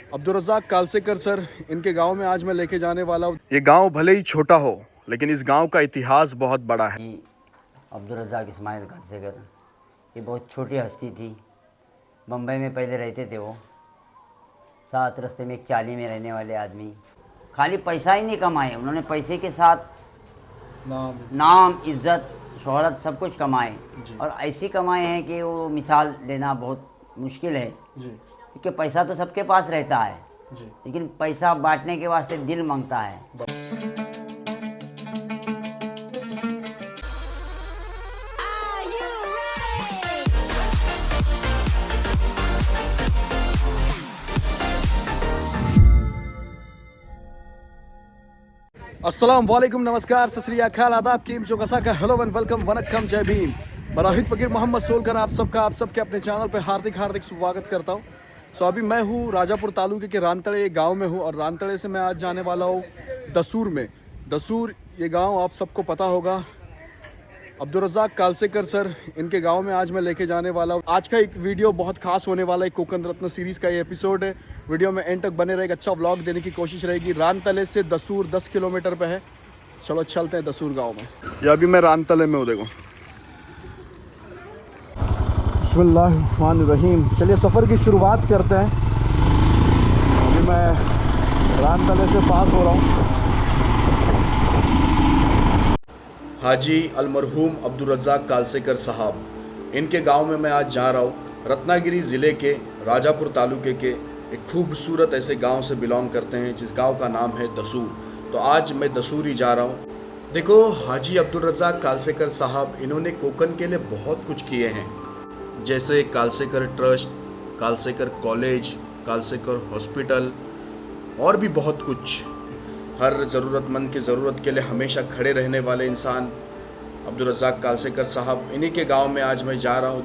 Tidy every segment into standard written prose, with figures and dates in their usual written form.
Abdul Razak Kalsekar sir, इनके गांव में आज मैं लेके जाने वाला हूँ। ये गांव भले ही छोटा हो लेकिन इस गांव का इतिहास बहुत बड़ा है। कि अब्दुल रज़ाक इस्माइल कालसेकर ये बहुत छोटी हस्ती थी। बम्बई में पहले रहते थे वो। 7 रस्ते में एक चाली में रहने वाले आदमी। खाली पैसा ही नहीं कमाए उन्होंने, पैसे के साथ नाम, इज़्ज़त, शोहरत सब कुछ कमाए। और ऐसी कमाए हैं कि वो मिसाल देना बहुत मुश्किल है जी। क्योंकि पैसा तो सबके पास रहता है जी। लेकिन पैसा बांटने के वास्ते दिल मांगता है। अस्सलाम वालेकुम, नमस्कार, सत श्री अकाल, आदाब, कीम जो कसा का, हेलो एंड वेलकम, वनक्कम, जय भीम। मैं राहिद फ़कीर मोहम्मद सोलकर आप सबके अपने चैनल पे हार्दिक स्वागत करता हूँ। अभी मैं हूँ राजापुर तालुके के रानतड़े गांव में हूँ और रानतड़े से मैं आज जाने वाला हूँ दसूर में। दसूर ये गांव आप सबको पता होगा। अब्दुल रज़ाक कालसेकर सर, इनके गांव में आज मैं लेके जाने वाला हूँ। आज का एक वीडियो बहुत खास होने वाला है। कोकण रत्न सीरीज़ का ये एपिसोड है। वीडियो में एंड तक बने रहेगा, अच्छा व्लॉग देने की कोशिश रहेगी। रानतले से दसूर 10 किलोमीटर पे है। चलो चलते हैं दसूर गांव में। ये अभी मैं रानतले में हूँ, देखो। बिस्मिल्लाहिर्रहमानिर्रहीम। चलिए सफ़र की शुरुआत करते हैं। अभी मैं रानतले से पास हो रहा हूँ। हाजी अलमरहूम अब्दुल रज़ाक कालसेकर साहब, इनके गांव में मैं आज जा रहा हूँ। रत्नागिरी ज़िले के राजापुर तालुके के एक खूबसूरत ऐसे गांव से बिलोंग करते हैं जिस गांव का नाम है दसूर। तो आज मैं दसूर ही जा रहा हूँ। देखो, हाजी अब्दुल रज़ाक कालसेकर साहब, इन्होंने कोकण के लिए बहुत कुछ किए हैं, जैसे Kalsekar trust, Kalsekar college, Kalsekar hospital और भी बहुत कुछ। हर ज़रूरतमंद की ज़रूरत के लिए हमेशा खड़े रहने वाले इंसान अब्दुल रज़ाक कालसेकर साहब, इन्हीं के गांव में आज मैं जा रहा हूं।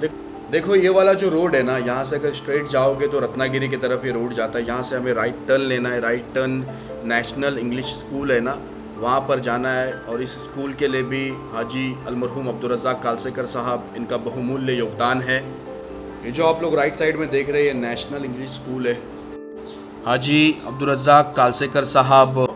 देखो ये वाला जो रोड है ना, यहाँ से अगर स्ट्रेट जाओगे तो रत्नागिरी की तरफ ये रोड जाता है। यहाँ से हमें राइट टर्न लेना है। Right turn national English school है ना, वहाँ पर जाना है। और इस स्कूल के लिए भी हाजी अलमरहूम अब्दुल रज़ाक कालसेकर साहब, इनका बहुमूल्य योगदान है। ये जो आप लोग राइट साइड में देख रहे हैं, नेशनल इंग्लिश स्कूल है। हाजी अब्दुल रज़ाक कालसेकर साहब,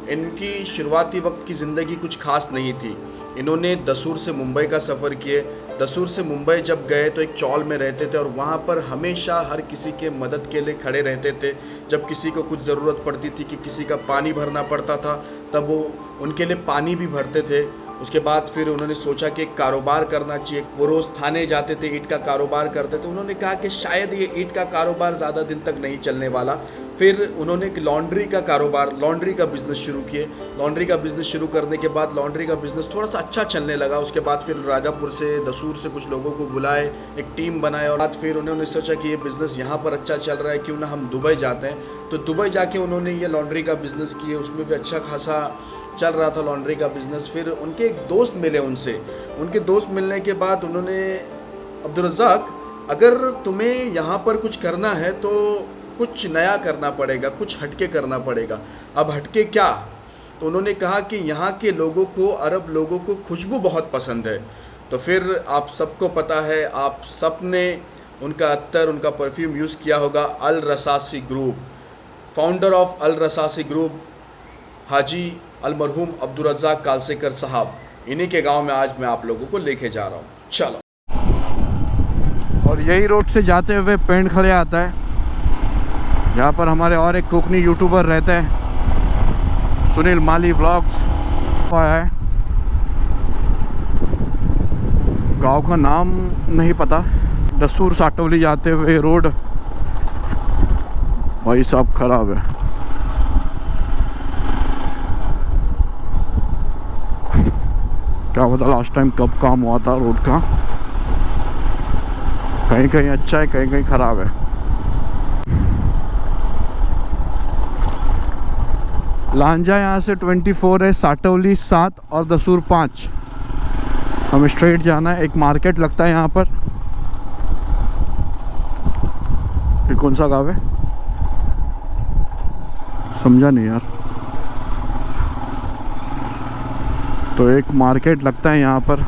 इनकी शुरुआती वक्त की ज़िंदगी कुछ खास नहीं थी। इन्होंने दसूर से मुंबई का सफ़र किए। दसूर से मुंबई जब गए तो एक चौल में रहते थे और वहाँ पर हमेशा हर किसी के मदद के लिए खड़े रहते थे। जब किसी को कुछ ज़रूरत पड़ती थी कि किसी का पानी भरना पड़ता था, तब वो उनके लिए पानी भी भरते थे। उसके बाद फिर उन्होंने सोचा कि एक कारोबार करना चाहिए। वो रोज़ थाने जाते थे, ईंट का कारोबार करते थे। उन्होंने कहा कि शायद ये ईंट का कारोबार ज़्यादा दिन तक नहीं चलने वाला। फिर उन्होंने एक लॉन्ड्री का कारोबार, लॉन्ड्री का बिज़नेस शुरू किए। लॉन्ड्री का बिज़नेस शुरू करने के बाद लॉन्ड्री का बिज़नेस थोड़ा सा अच्छा चलने लगा। उसके बाद फिर राजापुर से, दसूर से कुछ लोगों को बुलाए, एक टीम बनाए और बाद फिर उन्होंने सोचा कि ये बिज़नेस यहाँ पर अच्छा चल रहा है, क्यों ना हम दुबई जाते हैं। तो दुबई जाके उन्होंने ये लॉन्ड्री का बिज़नेस किए। उसमें भी अच्छा खासा चल रहा था लॉन्ड्री का बिज़नेस। फिर उनके एक दोस्त मिले उनसे। उनके दोस्त मिलने के बाद उन्होंने, अब्दुल रज़ाक, अगर तुम्हें यहाँ पर कुछ करना है तो कुछ नया करना पड़ेगा, कुछ हटके करना पड़ेगा। अब हटके क्या? तो उन्होंने कहा कि यहाँ के लोगों को, अरब लोगों को खुशबू बहुत पसंद है। तो फिर आप सबको पता है, आप सब ने उनका अत्तर, उनका परफ्यूम यूज़ किया होगा। Al Rasasi group, founder of Al Rasasi group हाजी अलमरहूम अब्दुल रज़ाक कालसेकर साहब, इन्हीं के गांव में आज मैं आप लोगों को लेके जा रहा हूँ। चलो। और यही रोड से जाते हुए पेंट खड़े आता है, जहाँ पर हमारे और एक कोकनी यूट्यूबर रहते हैं, सुनील माली व्लॉग्स आया है। गांव का नाम नहीं पता। दसूर साटोली जाते हुए रोड भाई साहब खराब है। क्या पता लास्ट टाइम कब काम हुआ था रोड का। कहीं कहीं अच्छा है, कहीं कहीं ख़राब है। लांजा यहाँ से 24 है, साटोली 7 और दसूर 5। हमें स्ट्रेट जाना है। एक मार्केट लगता है यहाँ पर। ये कौन सा गाँव है समझा नहीं यार। तो एक मार्केट लगता है यहाँ पर।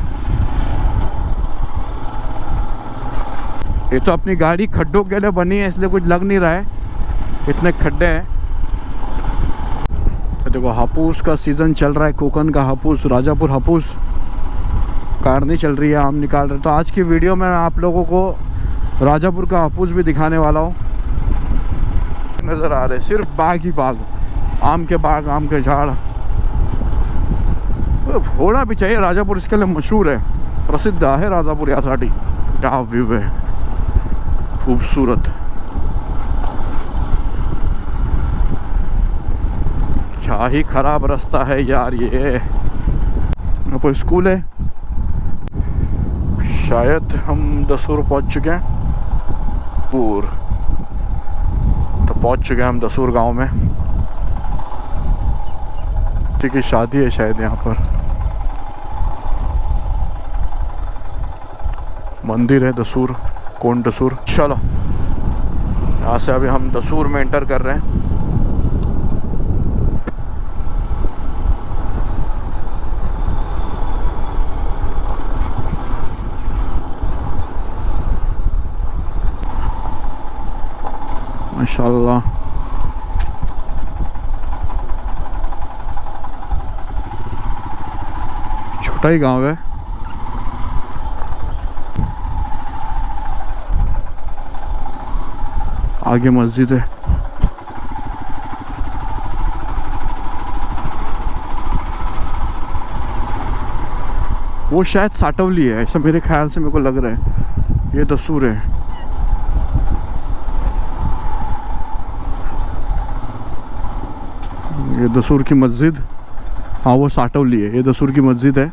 ये तो अपनी गाड़ी खड्डों के लिए बनी है, इसलिए कुछ लग नहीं रहा है। इतने खड्डे हैं। देखो हापूस का सीज़न चल रहा है, कोकन का हापूस, राजापुर हापूस काटनी चल रही है, आम निकाल रहे। तो आज की वीडियो में आप लोगों को राजापुर का हापूस भी दिखाने वाला हूँ। नज़र आ रहे सिर्फ बाग ही बाग, आम के बाग, आम के झाड़। होना भी चाहिए, राजापुर इसके लिए मशहूर है, प्रसिद्ध है राजापुर यासाठी। क्या व्यू है, खूबसूरत। क्या ही खराब रास्ता है यार ये। यहाँ पर स्कूल है, शायद हम दसूर पहुँच चुके हैं। पूर तो पहुँच चुके हैं हम दसूर गांव में। किसी की शादी है शायद यहाँ पर, मंदिर है दसूर, कौन दसूर। चलो यहाँ से अभी हम दसूर में एंटर कर रहे हैं। माशाल्लाह छोटा ही गांव है। आगे मस्जिद है। वो शायद साटवली है, ऐसा मेरे ख्याल से मेरे को लग रहा है। ये दसूर है। ये दसूर की मस्जिद, हाँ वो साटवली है। ये दसूर की मस्जिद है।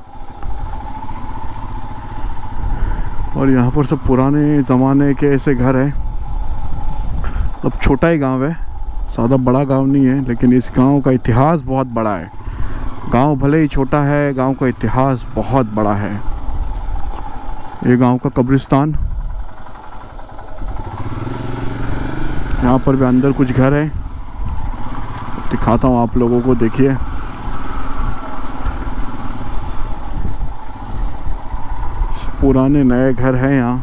और यहाँ पर सब पुराने ज़माने के ऐसे घर हैं। अब छोटा ही गांव है, ज़्यादा बड़ा गांव नहीं है, लेकिन इस गांव का इतिहास बहुत बड़ा है। गांव भले ही छोटा है, गांव का इतिहास बहुत बड़ा है। ये गांव का कब्रिस्तान, यहाँ पर भी अंदर कुछ घर है, दिखाता हूँ आप लोगों को। देखिए पुराने नए घर हैं यहाँ।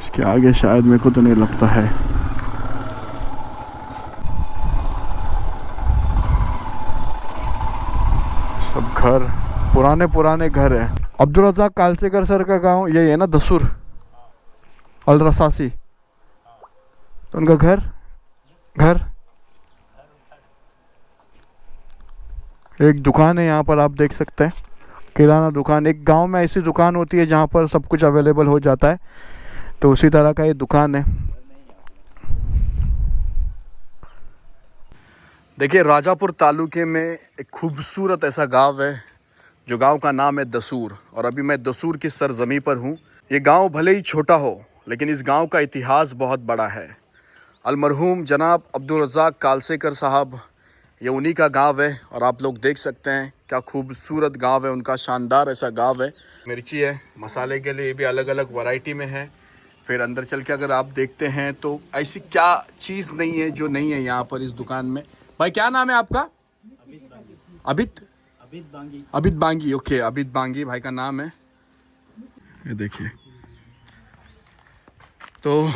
इसके आगे शायद मेरे को तो नहीं लगता है। सब घर पुराने पुराने घर है। अब्दुल रज़ाक कालसेकर सर का गांव यही है ना, दसूर अल रसासी। तो उनका घर एक दुकान है यहाँ पर, आप देख सकते हैं, किराना दुकान। एक गांव में ऐसी दुकान होती है जहाँ पर सब कुछ अवेलेबल हो जाता है, तो उसी तरह का ये दुकान है। देखिए राजापुर तालुके में एक खूबसूरत ऐसा गांव है, जो गांव का नाम है दसूर। और अभी मैं दसूर की सरजमी पर हूँ। ये गांव भले ही छोटा हो, लेकिन इस गांव का इतिहास बहुत बड़ा है। अलमरहूम जनाब अब्दुल रज़ाक कालसेकर साहब, ये उन्हीं का गांव है। और आप लोग देख सकते हैं क्या खूबसूरत गांव है उनका, शानदार ऐसा गांव है। मिर्ची है, मसाले के लिए भी अलग अलग वैरायटी में है। फिर अंदर चल के अगर आप देखते हैं तो ऐसी क्या चीज़ नहीं है जो नहीं है यहाँ पर इस दुकान में। भाई क्या नाम है आपका? अबिद बांगी। ओके, अबिद बांगी भाई का नाम है। ये देखिए, तो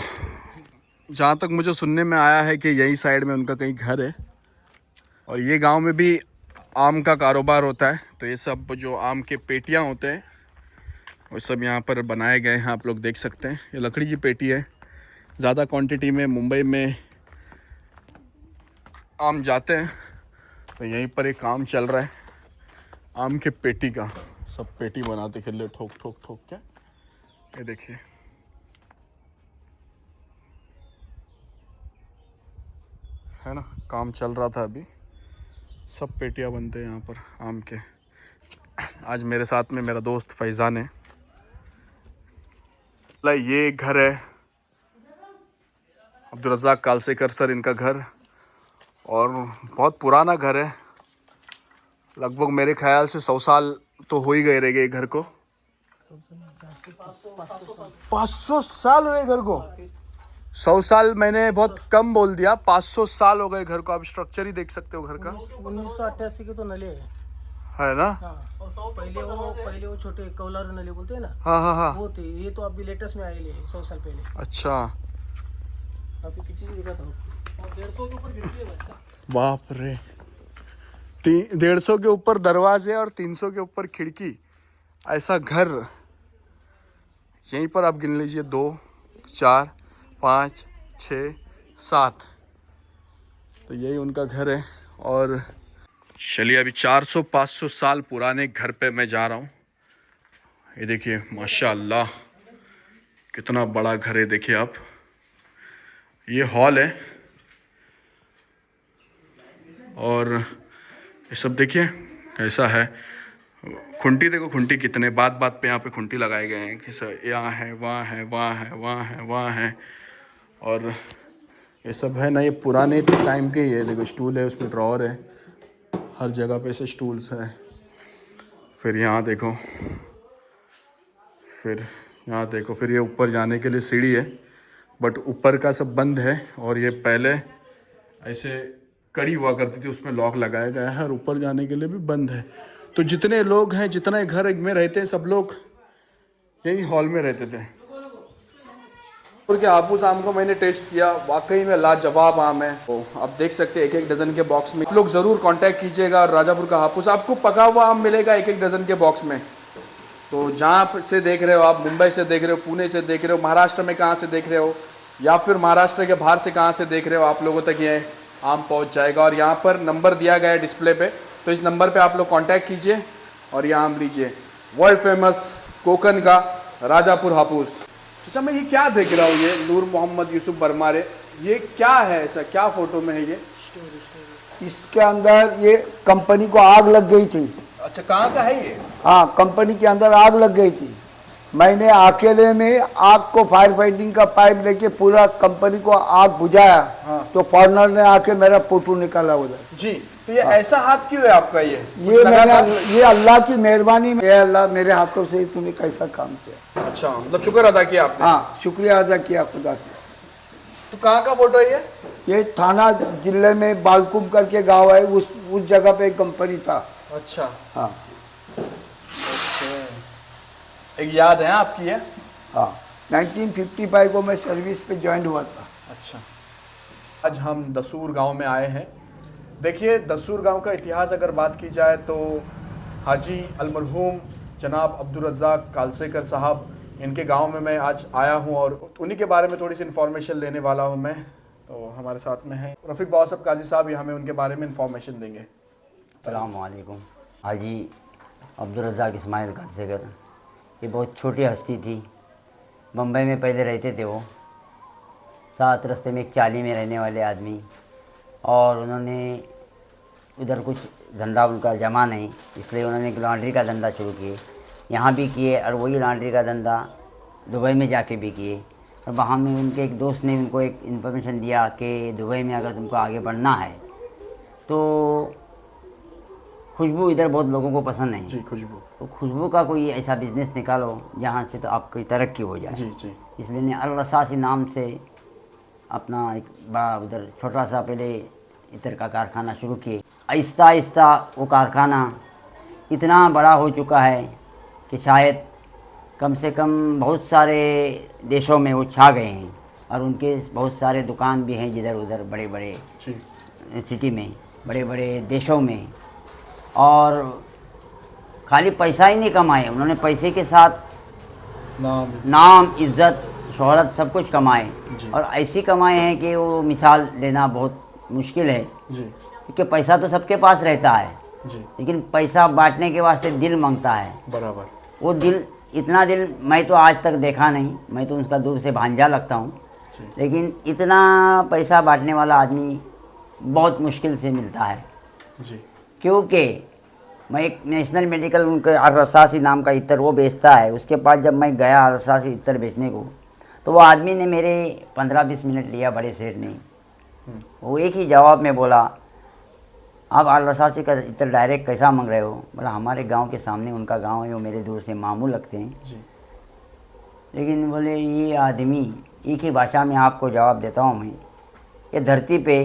जहाँ तक मुझे सुनने में आया है कि यही साइड में उनका कहीं घर है। और ये गांव में भी आम का कारोबार होता है। तो ये सब जो आम के पेटियाँ होते हैं वो सब यहाँ पर बनाए गए हैं, आप लोग देख सकते हैं। ये लकड़ी की पेटी है। ज़्यादा क्वांटिटी में मुंबई में आम जाते हैं, तो यहीं पर एक काम चल रहा है आम के पेटी का। सब पेटी बनाते खेले ठोक ठोक ठोक के। ये देखिए, है ना, काम चल रहा था अभी। सब पेटियाँ बनते हैं यहाँ पर आम के। आज मेरे साथ में मेरा दोस्त फैज़ान है। ये घर है अब्दुल रज़ाक कालसेकर सर, इनका घर। और बहुत पुराना घर है, लगभग मेरे ख्याल से 100 साल तो हो ही गए रहेंगे घर को। 500 साल हुए घर को। 100 साल मैंने बहुत कम बोल दिया, 500 साल हो गए घर को। आप स्ट्रक्चर ही देख सकते हो घर का। 1988 के तो नले है। है ना। हाँ, पहले वो छोटे कौलारू नली बोलते हैं ना, हाँ हाँ हाँ। वो थे। ये तो अभी लेटेस्ट में आए ले 100 साल पहले। अच्छा, अभी पीछे से दिखा था आपको। और 150 के ऊपर खिड़की है बस। बाप रे, 150 के ऊपर दरवाजे और 300 के ऊपर खिड़की, ऐसा घर यहीं पर आप गिन लीजिए 2 4 5 6 7, तो यही उनका घर है। और चलिए अभी 400-500 साल पुराने घर पे मैं जा रहा हूँ। ये देखिए माशाल्लाह कितना बड़ा घर है, देखिए आप, ये हॉल है। और ये सब देखिए कैसा है, खुंटी देखो, खुंटी कितने बात बात पे यहाँ पे खुंटी लगाए गए हैं, कैसा यहाँ है, वहाँ है, वहाँ है, वहाँ है, वहाँ है। और ये सब है ना, ये पुराने टाइम के, ये देखो स्टूल है, उसमें ड्रॉअर है, हर जगह पे ऐसे स्टूल्स हैं। फिर यहाँ देखो, फिर यहाँ देखो, फिर ये ऊपर जाने के लिए सीढ़ी है, बट ऊपर का सब बंद है। और ये पहले ऐसे कड़ी हुआ करती थी, उसमें लॉक लगाया गया है, और ऊपर जाने के लिए भी बंद है। तो जितने लोग हैं, जितने घर में रहते हैं, सब लोग यही हॉल में रहते थे। के हापुस आम को मैंने टेस्ट किया, वाकई में लाजवाब आम है। तो आप देख सकते हैं 1-1 डजन के बॉक्स में। आप लोग ज़रूर कांटेक्ट कीजिएगा, और राजापुर का हापुस आपको पका हुआ आम मिलेगा 1-1 डजन के बॉक्स में। तो जहाँ से देख रहे हो आप, मुंबई से देख रहे हो, पुणे से देख रहे हो, महाराष्ट्र में कहाँ से देख रहे हो, या फिर महाराष्ट्र के बाहर से कहाँ से देख रहे हो, आप लोगों तक ये आम पहुँच जाएगा। और यहाँ पर नंबर दिया गया है डिस्प्ले पे, तो इस नंबर पे आप लोग कांटेक्ट कीजिए और ये आम लीजिए। वर्ल्ड फेमस कोकन का राजापुर हापुस। अच्छा, मैं ये क्या देख रहा हूँ, ये नूर मोहम्मद यूसुफ बरमारे, ये क्या है, ऐसा क्या फोटो में है ये? इसके अंदर ये कंपनी को आग लग गई थी। अच्छा, कहाँ का है ये? हाँ, कंपनी के अंदर आग लग गई थी। मैंने अकेले में आग को फायर फाइटिंग का पाइप लेके पूरा कंपनी को आग बुझाया। हाँ। तो फॉरनर ने आके मेरा फोटो निकाला उधर। जी, तो ये ऐसा हाथ क्यों है आपका? ये ये अल्लाह की मेहरबानी है। अल्लाह मेरे हाथों से तूने कैसा काम किया। अच्छा, मतलब शुक्र अदा किया आपने? हाँ, शुक्रिया अदा किया खुदा से। तो कहाँ का फोटो है ये थाना जिले में बालकुम करके गांव है, उस जगह पे एक कंपनी था। अच्छा, हाँ एक याद है आपकी है? हाँ, 1955 को मैं सर्विस पे ज्वाइन हुआ था। अच्छा, आज हम दसूर गांव में आए हैं। देखिए, दसूर गांव का इतिहास अगर बात की जाए तो हाजी अलमरहूम जनाब अब्दुल रज़्ज़ाक कालसेकर साहब, इनके गांव में मैं आज आया हूं और उन्हीं के बारे में थोड़ी सी इन्फॉर्मेशन लेने वाला हूं मैं। तो हमारे साथ में है रफ़ीक बावसफ काजी साहब, ये हमें उनके बारे में इन्फॉर्मेशन देंगे। अस्सलाम वालेकुम। हाजी अब्दुल रज़्ज़ाक इस्माइल कालसेकर, ये बहुत छोटी हस्ती थी। बम्बई में पहले रहते थे वो, 7 रस्ते में एक चाली में रहने वाले आदमी। और उन्होंने उधर कुछ धंधा उनका जमा नहीं, इसलिए उन्होंने एक लॉन्ड्री का धंधा शुरू किए, यहाँ भी किए, और वही लॉन्ड्री का धंधा दुबई में जाके भी किए। और वहाँ में उनके एक दोस्त ने उनको एक इन्फॉर्मेशन दिया कि दुबई में अगर तुमको आगे बढ़ना है तो खुशबू इधर बहुत लोगों को पसंद है। जी, खुशबू। तो खुशबू का कोई ऐसा बिज़नेस निकालो जहाँ से तो आपकी तरक्की हो जाए। जी जी। इसलिए ने अल रसासी नाम से अपना एक बड़ा उधर छोटा सा पहले इतर का कारखाना शुरू किए। आहिस्ता आहिस्ता वो कारखाना इतना बड़ा हो चुका है कि शायद कम से कम बहुत सारे देशों में वो छा गए हैं, और उनके बहुत सारे दुकान भी हैं जिधर उधर बड़े बड़े सिटी में, बड़े बड़े देशों में। और खाली पैसा ही नहीं कमाए उन्होंने, पैसे के साथ नाम, इज़्ज़त, शोहरत सब कुछ कमाए। और ऐसी कमाए हैं कि वो मिसाल लेना बहुत मुश्किल है जी। क्योंकि पैसा तो सबके पास रहता है जी, लेकिन पैसा बांटने के वास्ते दिल मांगता है। बराबर। वो दिल, इतना दिल मैं तो आज तक देखा नहीं, मैं तो उसका दूर से भांजा लगता हूँ, लेकिन इतना पैसा बांटने वाला आदमी बहुत मुश्किल से मिलता है जी। क्योंकि मैं एक नेशनल मेडिकल उनके अरसासी नाम का इत्र वो बेचता है, उसके पास जब मैं गया अरसासी इत्र बेचने को, तो वो आदमी ने मेरे 15-20 मिनट लिया, बड़े सेठ ने। वो एक ही जवाब में बोला, आप अरसासी का इत्र डायरेक्ट कैसा मांग रहे हो? बोला हमारे गांव के सामने उनका गांव है, वो मेरे दूर से मामू लगते हैं जी। लेकिन बोले ये आदमी, एक ही भाषा में आपको जवाब देता हूँ मैं, ये धरती पे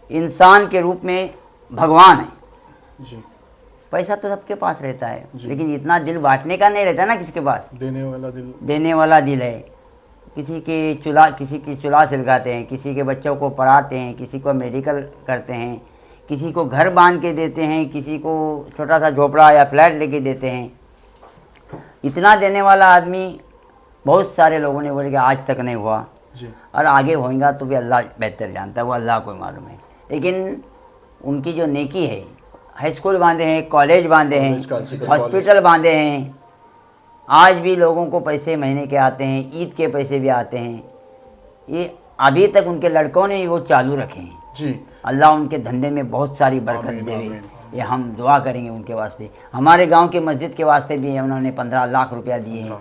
इंसान के रूप में भगवान है, जी। पैसा तो सबके पास रहता है, लेकिन इतना दिल बांटने का नहीं रहता ना किसी के पास। देने वाला दिल। देने वाला दिल है। किसी की चूल्हा सिलगाते हैं, किसी के बच्चों को पढ़ाते हैं, किसी को मेडिकल करते हैं, किसी को घर बांध के देते हैं, किसी को छोटा सा झोपड़ा या फ्लैट लेके देते हैं। इतना देने वाला आदमी बहुत सारे लोगों ने बोले कि आज तक नहीं हुआ जी। और आगे होएगा तो भी अल्लाह बेहतर जानता है, वो अल्लाह को मालूम है। लेकिन उनकी जो नेकी है, हाई स्कूल बांधे हैं, कॉलेज बांधे हैं, हॉस्पिटल बांधे हैं, आज भी लोगों को पैसे महीने के आते हैं, ईद के पैसे भी आते हैं। ये अभी तक उनके लड़कों ने वो चालू रखे हैं जी। अल्लाह उनके धंधे में बहुत सारी बरकत देवे। ये हम दुआ करेंगे उनके वास्ते। हमारे गांव के मस्जिद के वास्ते भी उन्होंने 15 लाख रुपया दिए हैं।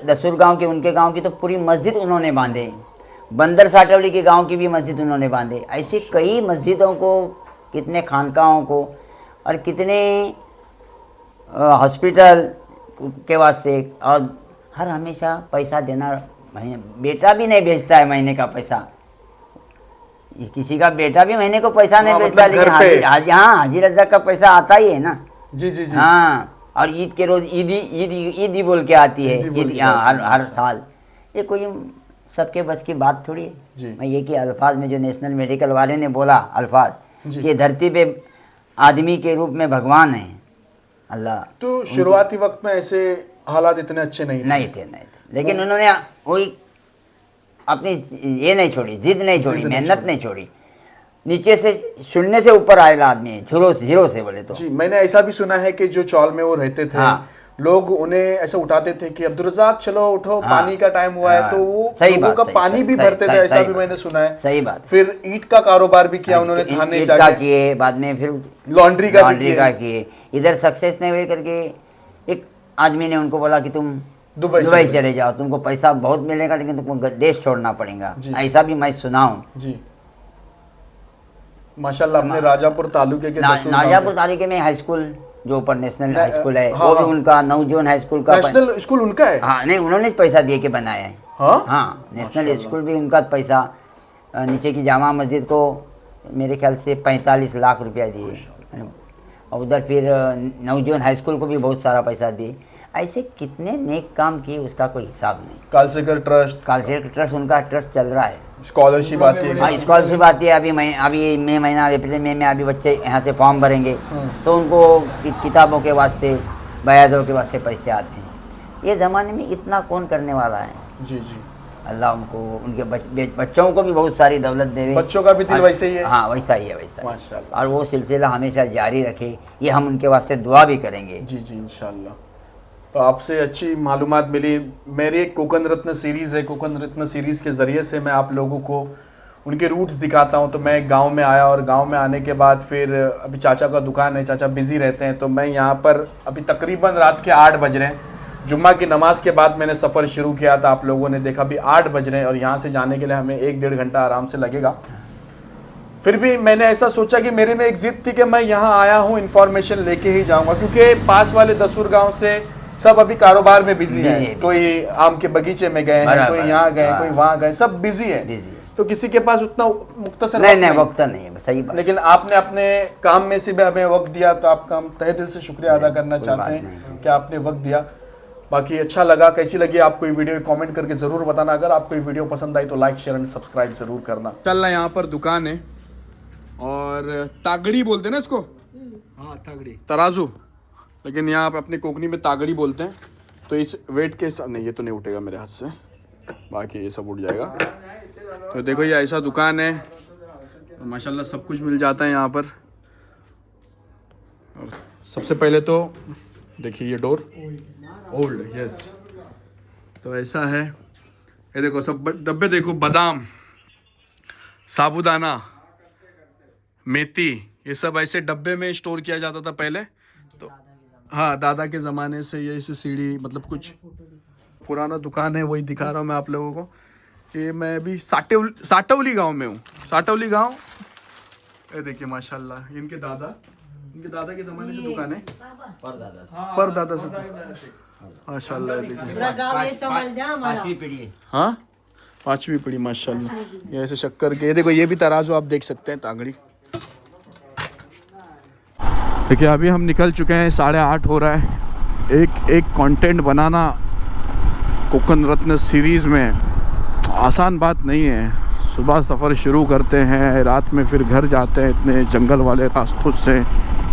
दसूर गांव के, उनके गांव की तो पूरी मस्जिद उन्होंने बांधे। बंदर साटवली के गांव की भी मस्जिद उन्होंने बांधे। ऐसे कई मस्जिदों को, कितने खानकाहों को और कितने हॉस्पिटल के वास्ते। और हर हमेशा पैसा देना, बेटा भी नहीं भेजता है महीने का पैसा। किसी का बेटा भी महीने को पैसा नहीं भेजता, मतलब लेकिन हाजी रज़ा का पैसा आता ही है ना। जी जी जी। हाँ, और ईद के रोज ईदी बोल के आती है, ईद हर साल। ये कोई सबके बस की बात थोड़ी है। मैं ये कि अल्फाज में जो नेशनल मेडिकल वाले ने बोला अल्फाज, ये धरती पे आदमी के रूप में भगवान है अल्लाह। तो शुरुआती वक्त में ऐसे हालात इतने अच्छे नहीं थे। लेकिन उन्होंने वही अपनी ये नहीं छोड़ी, जिद नहीं छोड़ी, मेहनत नहीं छोड़ी। नीचे से शून्य से ऊपर आएगा आदमी, जीरो से बोले तो। जी, मैंने ऐसा भी सुना है कि जो चौल में वो रहते थे, लोग उन्हें ऐसे उठाते थे कि अब्दुल रज़ाक चलो उठो, पानी का टाइम हुआ है, तो वो लोगों का पानी भी भरते थे। ऐसा भी मैंने सुना है। सही बात। फिर ईंट का कारोबार भी किया उन्होंने, थाने जाके किए, बाद में फिर लॉन्ड्री का किए। इधर सक्सेस नहीं हुए करके एक आदमी ने उनको बोला कि तुम दुबई चले जाओ, तुमको पैसा बहुत मिलेगा, लेकिन तुमको देश छोड़ना पड़ेगा। ऐसा भी मैं सुना हूँ जी। माशाल्लाह। अपने राजापुर तालुके के राजापुर तालुके में हाई स्कूल, जो ऊपर नेशनल हाई स्कूल है, वो भी उनका, नवजोन हाई स्कूल का नेशनल स्कूल उनका है। हाँ, नहीं, उन्होंने पैसा दिए के बनाया है। हाँ, नेशनल स्कूल भी उनका पैसा। नीचे की जामा मस्जिद को मेरे ख्याल से 45 लाख रुपया दिए, और उधर फिर नवजोन हाई स्कूल को भी बहुत सारा पैसा दिए। ऐसे कितने नेक काम किए, उसका कोई हिसाब नहीं। कालसेकर ट्रस्ट, उनका ट्रस्ट चल रहा है। स्कॉलरशिप आती है। हाँ, स्कॉलरशिप आती है। अभी मई महीना, अप्रैल मई में अभी बच्चे यहाँ से फॉर्म भरेंगे, तो उनको किताबों के वास्ते, बयाजों के वास्ते पैसे आते हैं। ये ज़माने में इतना कौन करने वाला है। जी जी। अल्लाह उनको, उनके बच्चों को भी बहुत सारी दौलत देवे। बच्चों का भी दिल वैसे ही है। हाँ, वैसा ही है, वैसा। माशाल्लाह। और वो सिलसिला हमेशा जारी रखे, ये हम उनके वास्ते दुआ भी करेंगे। जी जी, इंशाल्लाह। तो आपसे अच्छी मालूमात मिली। मेरी एक कोकन रत्न सीरीज़ है। कोकन रत्न सीरीज़ के ज़रिए से मैं आप लोगों को उनके रूट्स दिखाता हूँ। तो मैं गांव में आया, और गांव में आने के बाद फिर अभी चाचा का दुकान है, चाचा बिज़ी रहते हैं, तो मैं यहाँ पर अभी तकरीबन रात के 8 बज रहे हैं। जुम्मा की नमाज़ के बाद मैंने सफ़र शुरू किया था, आप लोगों ने देखा। अभी 8 बज रहे हैं, और यहाँ से जाने के लिए हमें 1-1.5 घंटा आराम से लगेगा। फिर भी मैंने ऐसा सोचा कि मेरे में एक ज़िद थी कि मैं यहाँ आया हूँ, इन्फॉर्मेशन लेके ही जाऊँगा, क्योंकि पास वाले दसूर गाँव से सब अभी कारोबार में बिजी है। कोई आम के बगीचे में गए हैं, कोई यहाँ गए, कोई वहाँ गए, सब बिजी है। तो किसी के पास उतना मुख्तसर नहीं वक्त नहीं है, सही बात। लेकिन आपने अपने काम में से भी हमें वक्त दिया, तो आपका हम तहे दिल से शुक्रिया अदा करना चाहते हैं कि आपने वक्त दिया। बाकी अच्छा लगा। कैसी लगी आपको ये वीडियो, कमेंट करके ज़रूर बताना। अगर आपको ये वीडियो पसंद आई तो लाइक, शेयर एंड सब्सक्राइब ज़रूर करना। चलना, यहाँ पर दुकान है, और तागड़ी बोलते हैं ना इसको। हाँ, तागड़ी, तराजू, लेकिन यहाँ पे अपने कोकनी में तागड़ी बोलते हैं। तो इस वेट के साथ नहीं, ये तो नहीं उठेगा मेरे हाथ से, बाकी ये सब उठ जाएगा। तो देखो, ये ऐसा दुकान है, तो माशाल्लाह सब कुछ मिल जाता है यहाँ पर। और सबसे पहले तो देखिए ये डोर ओल्ड, यस, तो ऐसा है। ये देखो सब डब्बे, देखो बादाम, साबूदाना, मेथी, ये सब ऐसे डब्बे में स्टोर किया जाता था पहले। तो हाँ, दादा के ज़माने से ये ऐसे सीढ़ी, मतलब कुछ पुराना दुकान है, वही दिखा रहा हूँ मैं आप लोगों को। ये मैं अभी साटवली गांव में हूँ। साटवली गांव, ये देखिए माशाल्लाह, इनके दादा के ज़माने से दुकान है, परदादा से माशाल्लाह। देखिए, हाँ, 5वीं पीढ़ी माशाल्लाह। ये ऐसे शक्कर के, ये देखो, ये भी तराजू आप देख सकते हैं, तागड़ी। देखिए अभी हम निकल चुके हैं, 8:30 हो रहा है। एक कंटेंट बनाना कोकण रत्न सीरीज़ में आसान बात नहीं है। सुबह सफ़र शुरू करते हैं, रात में फिर घर जाते हैं इतने जंगल वाले रास्तों से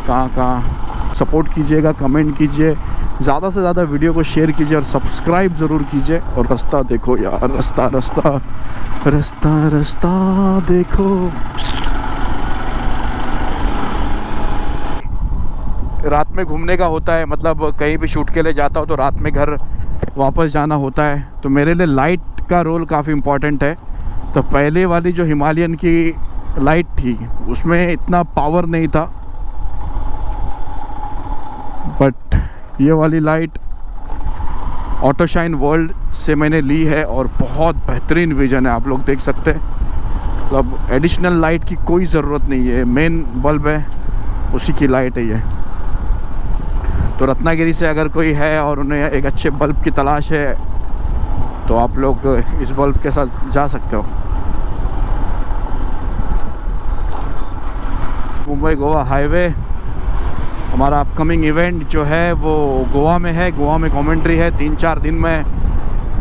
कहाँ। सपोर्ट कीजिएगा, कमेंट कीजिए, ज़्यादा से ज़्यादा वीडियो को शेयर कीजिए और सब्सक्राइब ज़रूर कीजिए। और रास्ता देखो यार, रास्ता रास्ता रास्ता रास्ता देखो। रात में घूमने का होता है, मतलब कहीं भी शूट के लिए जाता हूँ तो रात में घर वापस जाना होता है, तो मेरे लिए लाइट का रोल काफ़ी इम्पोर्टेंट है। तो पहले वाली जो हिमालयन की लाइट थी उसमें इतना पावर नहीं था, बट ये वाली लाइट ऑटो शाइन वर्ल्ड से मैंने ली है और बहुत बेहतरीन विज़न है, आप लोग देख सकते हैं। मतलब एडिशनल लाइट की कोई ज़रूरत नहीं है, मेन बल्ब है उसी की लाइट है ये। तो रत्नागिरी से अगर कोई है और उन्हें एक अच्छे बल्ब की तलाश है तो आप लोग इस बल्ब के साथ जा सकते हो। मुंबई गोवा हाईवे, हमारा अपकमिंग इवेंट जो है वो गोवा में है। गोवा में कमेंट्री है, 3-4 दिन में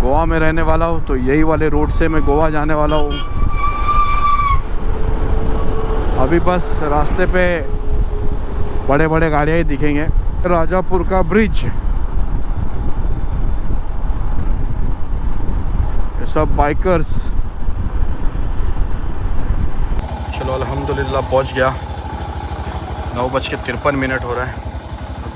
गोवा में रहने वाला हूँ, तो यही वाले रोड से मैं गोवा जाने वाला हूँ। अभी बस रास्ते पे बड़े बड़े गाड़ियाँ ही दिखेंगे। राजापुर का ब्रिज, ये सब बाइकर्स। चलो अल्हम्दुलिल्लाह पहुंच गया, 9:53 हो रहा है,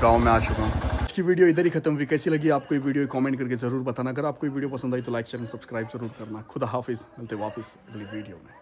गांव में आ चुका हूँ। आज की वीडियो इधर ही खत्म हुई। कैसी लगी आपको ये वीडियो कमेंट करके ज़रूर बताना। अगर आपको ये वीडियो पसंद आई तो लाइक शेयर सब्सक्राइब जरूर करना। खुदा हाफिज़, मिलते वापस अगली वीडियो में।